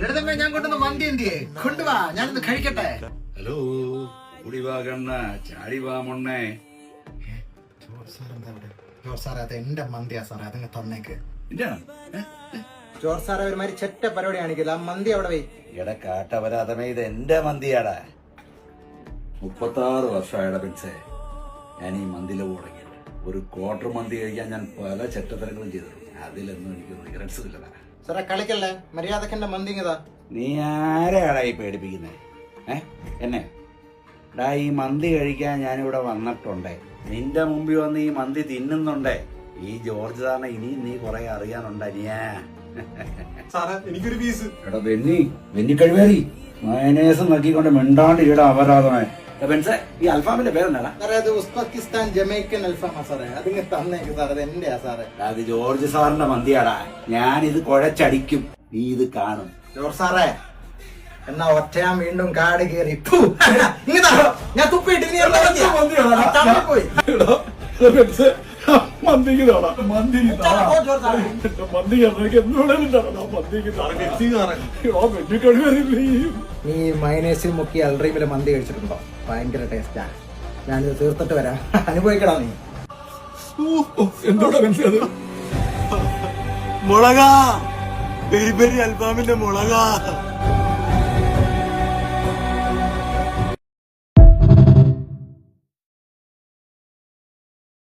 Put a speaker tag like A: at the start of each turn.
A: ലളിതമ്മേ, ഞാൻ കൊണ്ടുവന്ന മന്തി എന്തിയെ കൊണ്ടുവാ, ഞാനൊന്ന് കഴിക്കട്ടെ.
B: ഹലോ, കുടിവാ കണ്ണ, ചാടിവാ മൊണ്ണേ.
A: ജോർജ് സാറേ, അത് എന്റെ മന്തിയാ സാറേ, അതങ്ങ് തന്നേക്ക്.
C: ജോർജ് സാറേ ഒരുമാതിരി ചെറ്റ പരിപാടി കാണിക്കില്ല. ആ മന്തി അവിടെ പോയി.
B: എടാ കാട്ടവരാതമേ, ഇത് എന്റെ മന്തിയാടാ. 36 വർഷമായടാ പിൻസേ ഞാൻ ഈ മന്തിയിലെ തുടങ്ങിയത്. ഒരു ക്വാർട്ടർ മന്തി കഴിക്കാൻ ഞാൻ പല ചെറ്റത്തരങ്ങളും ചെയ്തിട്ടുണ്ട്. അതിലൊന്നും എനിക്ക് റിഗ്രറ്റ്സ് ഇല്ല.
C: സാറേ കളിക്കല്ലേ, മര്യാദക്ക് എന്റെ മന്തി ഇങ്ങതാ.
B: നീ ആരെയാടാ ഈ പേടിപ്പിക്കുന്നേ? എന്നെ ഡാ, ഈ മന്തി കഴിക്കാൻ ഞാനിവിടെ വന്നിട്ടുണ്ടേ. നിന്റെ മുമ്പിൽ വന്ന് ഈ മന്തി തിന്നുന്നുണ്ടേ. ഈ ജോർജ് സാറിനെ ഇനിയും നീ കുറെ അറിയാനുണ്ടനിയാ.
C: സാറേ എനിക്കൊരു പീസ്.
B: എടാ വെന്നി കഴിവേറി മയനേസ് നോക്കിക്കൊണ്ട് മിണ്ടാണ്ട് ഇവിടെ അപരാധമേ. ഈ അൽഫാമിന്റെ പേരെന്താടാ?
C: സാറേ അത് ഉസ്ബെക്കിസ്ഥാൻ ജമൈക്കൻ അൽഫാമാ സാറേ, അതിങ്ങ് തന്നേക്ക് സാറേ, അത് എന്റെയാ സാറേ.
B: അത് ജോർജ് സാറിന്റെ മന്തിയാടാ. ഞാനിത് കുഴച്ചടിക്കും, നീ ഇത് കാണും.
C: ജോർജ് സാറേ എന്നാ ഒറ്റയാൻ വീണ്ടും കാട് കയറി ഞാൻ തുപ്പിട്ട് പോയി. നീ മൈനേസിൽ മുക്കി അൽറീമിലെ മന്തി കഴിച്ചിട്ടുണ്ടോ? ഭയങ്കര ടേസ്റ്റാ. ഞാനിത് തീർത്തിട്ട് വരാം, അനുഭവിക്കടാ നീ.
D: എന്തോടാ മനസ്സിലത്? മുളകാ, പെരി പെരി അൽഫാമിന്റെ മുളകാ.